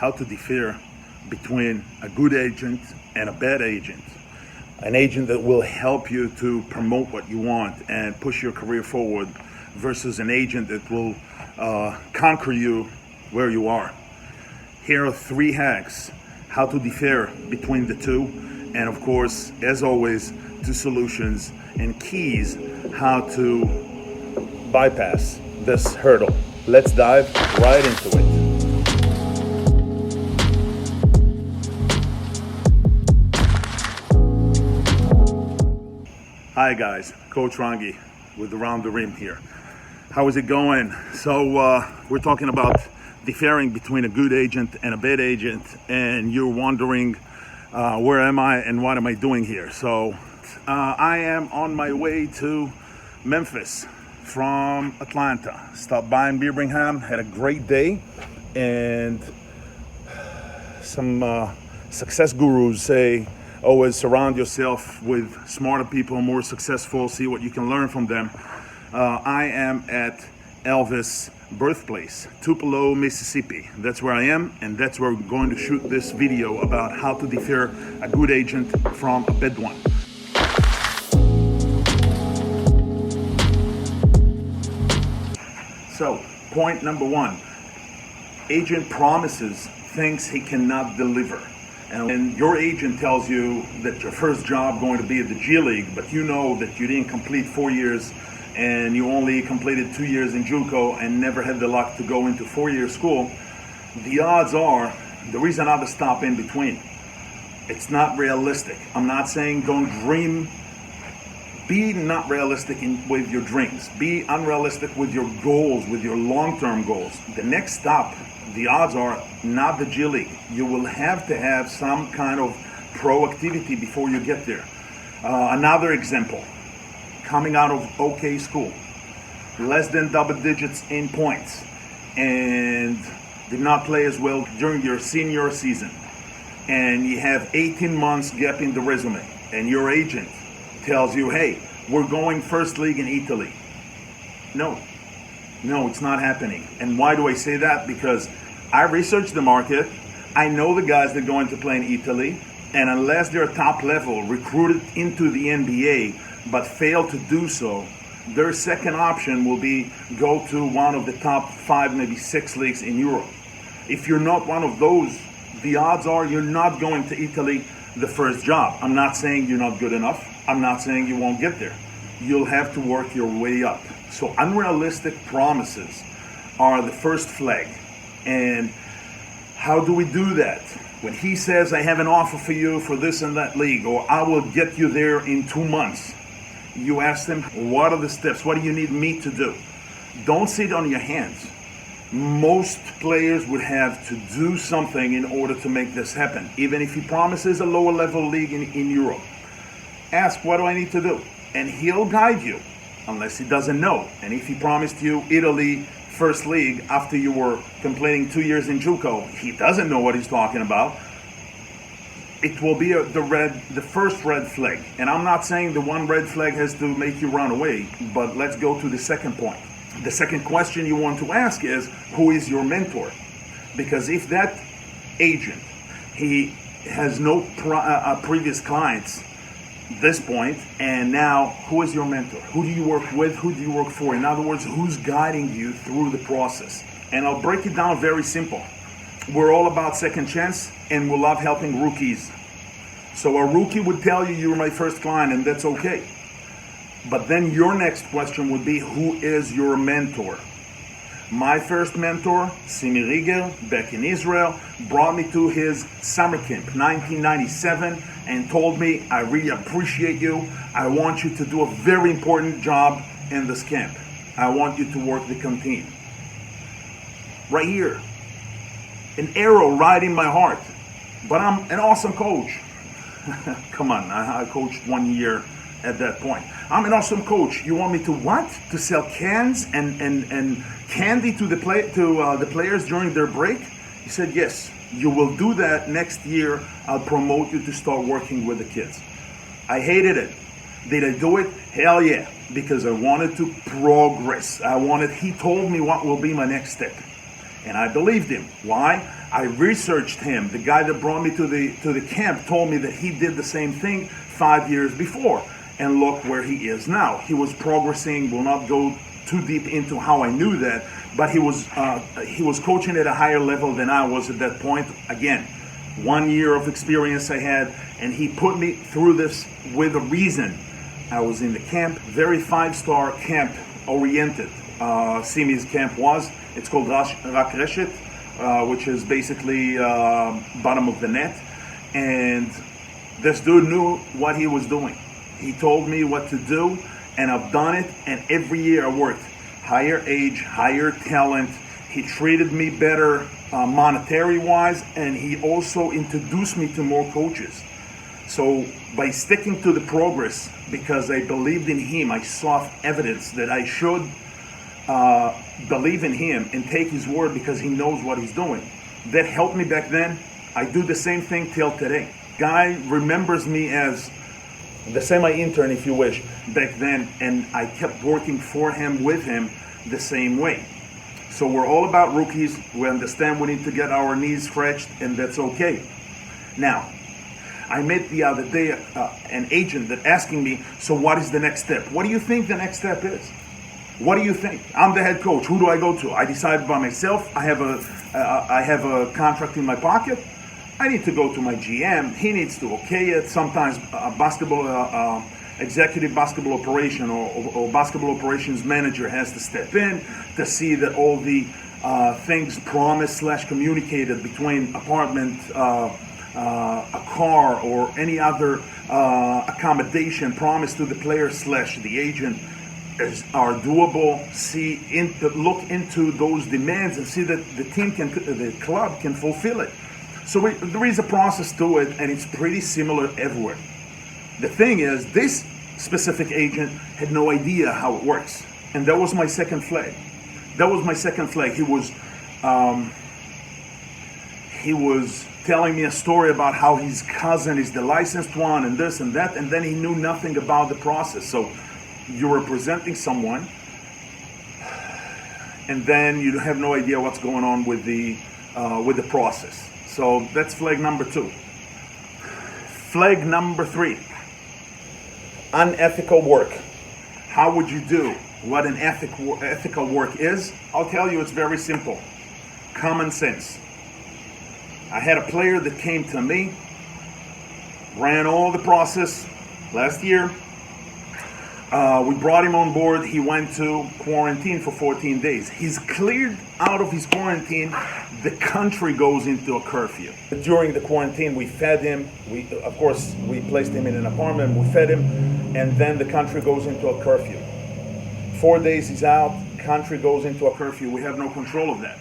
how to differ between a good agent and a bad agent. An agent that will help you to promote what you want and push your career forward versus an agent that will conquer you where you are. Here are 3 hacks how to differ between the two, and of course, as always, 2 solutions and keys how to bypass this hurdle. Let's dive right into it. Hi guys, Coach Rangi with Around the Rim here. How is it going? So we're talking about differing between a good agent and a bad agent, and you're wondering where am I and what am I doing here? So I am on my way to Memphis from Atlanta. Stopped by in Birmingham, had a great day, and some success gurus say always surround yourself with smarter people, more successful, see what you can learn from them. I am at Elvis' birthplace, Tupelo, Mississippi. That's where I am, and that's where we're going to shoot this video about how to differ a good agent from a bad one. So, point number 1, agent promises things he cannot deliver. And your agent tells you that your first job going to be at the G League, but you know that you didn't complete 4 years and you only completed 2 years in JUCO and never had the luck to go into 4-year school. The odds are, the reason I would stop in between, it's not realistic. I'm not saying don't dream. Be not realistic with your dreams. Be unrealistic with your goals, with your long-term goals. The next stop, the odds are not the G League. You will have to have some kind of pro activity before you get there. Another example, coming out of OK school, less than double digits in points, and did not play as well during your senior season, and you have 18 months gap in the resume, and your agent tells you, hey, we're going first league in Italy. No, it's not happening. And why do I say that? Because I researched the market. I know the guys that are going to play in Italy, and unless they're top level, recruited into the NBA, but fail to do so, their second option will be go to one of the top 5, maybe 6 leagues in Europe. If you're not one of those, the odds are you're not going to Italy the first job. I'm not saying you're not good enough. I'm not saying you won't get there. You'll have to work your way up. So unrealistic promises are the first flag. And how do we do that? When he says, I have an offer for you for this and that league, or I will get you there in 2 months, you ask them, what are the steps? What do you need me to do? Don't sit on your hands. Most players would have to do something in order to make this happen, even if he promises a lower level league in Europe. Ask, what do I need to do? And he'll guide you, unless he doesn't know. And if he promised you Italy first league after you were completing 2 years in JUCO, he doesn't know what he's talking about. It will be the first red flag. And I'm not saying the one red flag has to make you run away, but let's go to the second point. The second question you want to ask is, who is your mentor? Because if that agent, he has no previous clients this point, and now who is your mentor? Who do you work with? Who do you work for? In other words, who's guiding you through the process? And I'll break it down very simple. We're all about second chance, and we love helping rookies. So a rookie would tell you, you're my first client, and that's okay. But then your next question would be, who is your mentor? My first mentor, Simi Rigel, back in Israel, brought me to his summer camp, 1997, and told me, I really appreciate you. I want you to do a very important job in this camp. I want you to work the canteen. Right here. An arrow right in my heart. But I'm an awesome coach. Come on, I coached 1 year at that point. I'm an awesome coach. You want me to what? To sell cans and candy to the players during their break? He said, yes, you will do that next year. I'll promote you to start working with the kids. I hated it. Did I do it? Hell yeah, because I wanted to progress. He told me what will be my next step. And I believed him. Why? I researched him. The guy that brought me to the camp told me that he did the same thing 5 years before, and look where he is now. He was progressing. Will not go too deep into how I knew that, but he was coaching at a higher level than I was at that point. Again, 1 year of experience I had, and he put me through this with a reason. I was in the camp, very 5-star camp oriented. Simi's camp was. It's called Rak Reshet, which is basically bottom of the net. And this dude knew what he was doing. He told me what to do, and I've done it. And every year I worked. Higher age, higher talent. He treated me better monetary-wise, and he also introduced me to more coaches. So by sticking to the progress, because I believed in him, I saw evidence that I should believe in him and take his word because he knows what he's doing. That helped me back then. I do the same thing till today. Guy remembers me as the semi-intern, if you wish, back then, and I kept working for him, with him, the same way. So we're all about rookies. We understand we need to get our knees scratched, and that's okay. Now, I met the other day an agent that asking me, so what is the next step? What do you think the next step is? What do you think? I'm the head coach. Who do I go to? I decide by myself. I have a contract in my pocket. I need to go to my GM. He needs to okay it. Sometimes executive basketball operation or basketball operations manager has to step in to see that all the things promised / communicated between apartment, a car, or any other accommodation promised to the player / the agent are doable. Look into those demands and see that the club can fulfill it. So there is a process to it, and it's pretty similar everywhere. The thing is, this specific agent had no idea how it works, and that was my second flag. He was telling me a story about how his cousin is the licensed one, and this and that, and then he knew nothing about the process. So you're representing someone, and then you have no idea what's going on with the process. So that's flag number 2. Flag number 3, unethical work. How would you do what an ethical work is? I'll tell you, it's very simple. Common sense. I had a player that came to me, ran all the process last year. We brought him on board. He went to quarantine for 14 days. He's cleared out of his quarantine. The country goes into a curfew. During the quarantine, we fed him. We placed him in an apartment. We fed him, and then the country goes into a curfew. 4 days he's out. Country goes into a curfew. We have no control of that.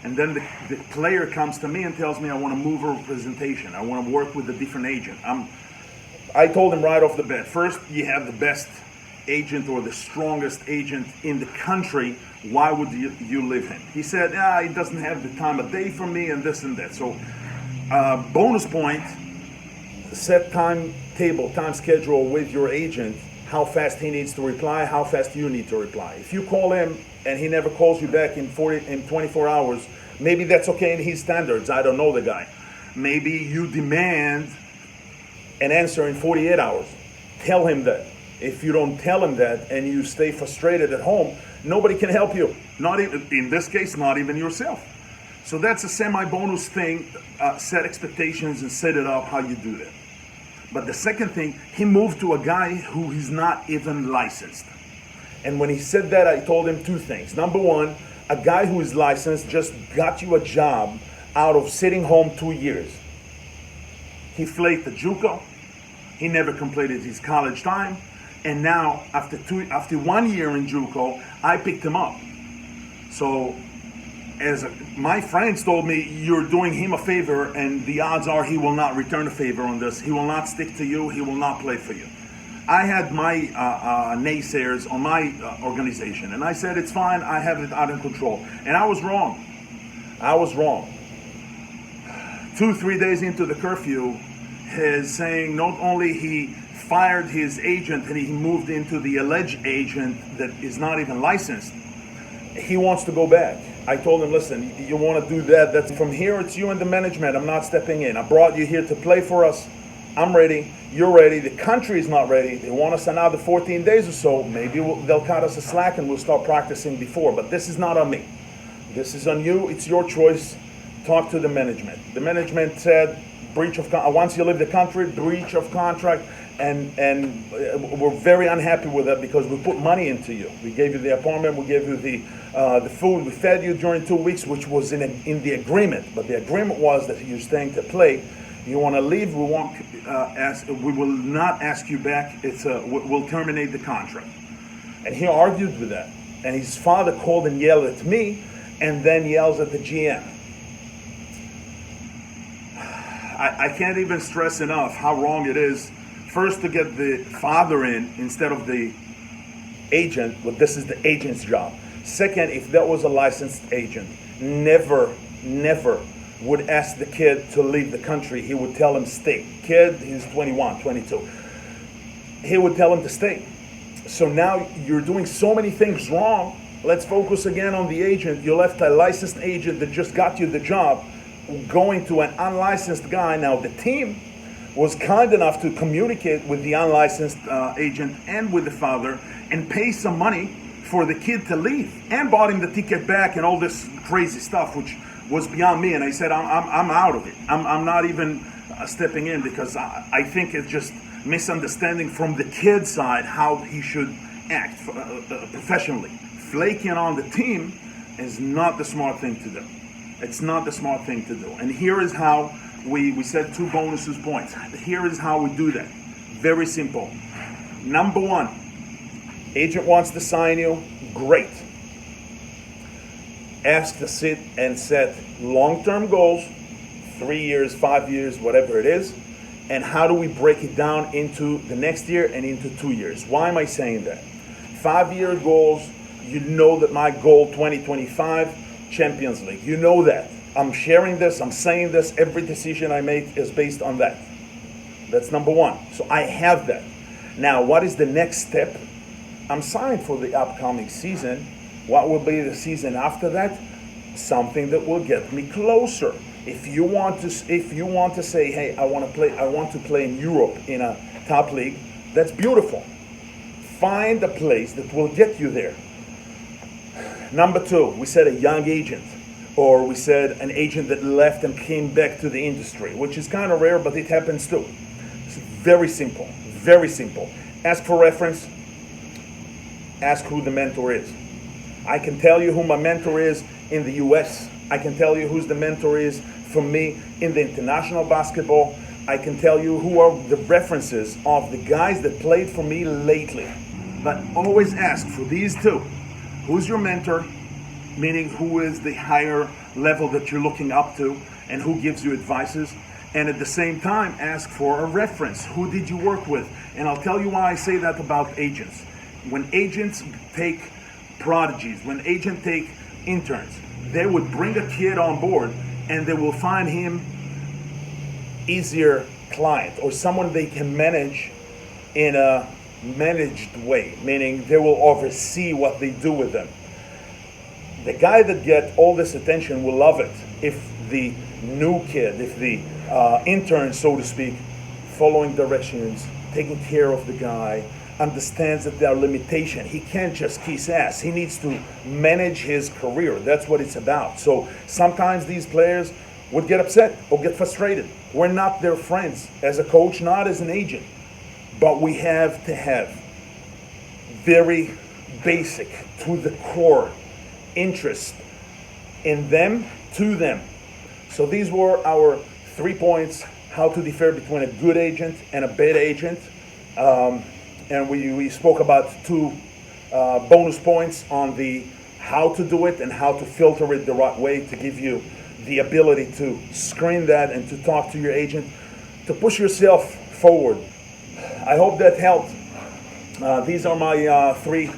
And then the player comes to me and tells me, I want to move a representation. I want to work with a different agent. I told him right off the bat, first, you have the best agent or the strongest agent in the country. Why would you leave him? He said, he doesn't have the time of day for me and this and that. So bonus point, set time schedule with your agent, how fast he needs to reply, how fast you need to reply. If you call him and he never calls you back in 24 hours, maybe that's okay in his standards. I don't know the guy. Maybe you demand an answer in 48 hours. Tell him that. If you don't tell him that and you stay frustrated at home, nobody can help you. Not even, in this case, not even yourself. So that's a semi-bonus thing. Set expectations and set it up how you do that. But the second thing, he moved to a guy who is not even licensed. And when he said that, I told him 2 things. Number 1, a guy who is licensed just got you a job out of sitting home 2 years. He flaked the JUCO. He never completed his college time. And now, after 1 year in JUCO, I picked him up. So, my friends told me, you're doing him a favor, and the odds are he will not return a favor on this. He will not stick to you. He will not play for you. I had my naysayers on my organization, and I said, it's fine. I have it out of control. And I was wrong. 2-3 days into the curfew, his saying not only he fired his agent and he moved into the alleged agent that is not even licensed, he wants to go back. I told him, listen, you want to do that, that's from here, it's you and the management. I'm not stepping in. I brought you here to play for us. I'm ready. You're ready. The country is not ready. They want us another 14 days or so. Maybe they'll cut us a slack and we'll start practicing before. But this is not on me. This is on you. It's your choice. Talk to the management. The management said, once you leave the country, breach of contract. And we're very unhappy with that because we put money into you. We gave you the apartment, we gave you the food, we fed you during 2 weeks, which was in the agreement. But the agreement was that you're staying to play. You want to leave, we will not ask you back. We'll terminate the contract. And he argued with that. And his father called and yelled at me, and then yells at the GM. I can't even stress enough how wrong it is. First, to get the father in instead of the agent, but this is the agent's job. Second, if that was a licensed agent, never would ask the kid to leave the country. He would tell him stay. Kid, he's 21, 22. He would tell him to stay. So now you're doing so many things wrong. Let's focus again on the agent. You left a licensed agent that just got you the job, going to an unlicensed guy. Now the team was kind enough to communicate with the unlicensed agent and with the father and pay some money for the kid to leave, and bought him the ticket back and all this crazy stuff, which was beyond me. And I said, I'm out of it. I'm not even stepping in, because I think it's just misunderstanding from the kid's side how he should act professionally. Flaking on the team is not the smart thing to do. It's not the smart thing to do. And here is how we said 2 bonuses points. Here is how we do that. Very simple. Number 1, agent wants to sign you. Great. Ask to sit and set long-term goals, 3 years, 5 years, whatever it is. And how do we break it down into the next year and into 2 years? Why am I saying that? 5-year goals, you know that my goal 2025, Champions League. You know that. I'm sharing this, I'm saying this, every decision I make is based on that. That's number 1. So I have that. Now, what is the next step? I'm signed for the upcoming season. What will be the season after that? Something that will get me closer. If you want to say, hey, I want to play in Europe in a top league, that's beautiful. Find a place that will get you there. Number 2, we said a young agent. Or we said an agent that left and came back to the industry, which is kind of rare, but it happens too. It's very simple, very simple. Ask for reference. Ask who the mentor is. I can tell you who my mentor is in the US. I can tell you who's the mentor is for me in the international basketball. I can tell you who are the references of the guys that played for me lately. But always ask for these 2. Who's your mentor? Meaning who is the higher level that you're looking up to and who gives you advices. And at the same time, ask for a reference. Who did you work with? And I'll tell you why I say that about agents. When agents take prodigies, when agents take interns, they would bring a kid on board and they will find him easier client or someone they can manage in a managed way, meaning they will oversee what they do with them. The guy that gets all this attention will love it if the new kid, if the intern, so to speak, following directions, taking care of the guy, understands that there are limitations. He can't just kiss ass. He needs to manage his career. That's what it's about. So sometimes these players would get upset or get frustrated. We're not their friends as a coach, not as an agent. But we have to have very basic, to the core interest in them, to them. So these were our 3 points, how to differ between a good agent and a bad agent. And we spoke about 2 bonus points on the how to do it and how to filter it the right way to give you the ability to screen that and to talk to your agent, to push yourself forward. I hope that helped. These are my 3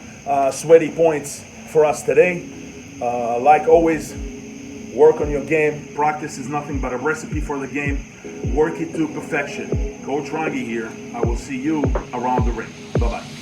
sweaty points for us today. Like always, work on your game. Practice is nothing but a recipe for the game. Work it to perfection. Coach Rangi here. I will see you around the ring. Bye-bye.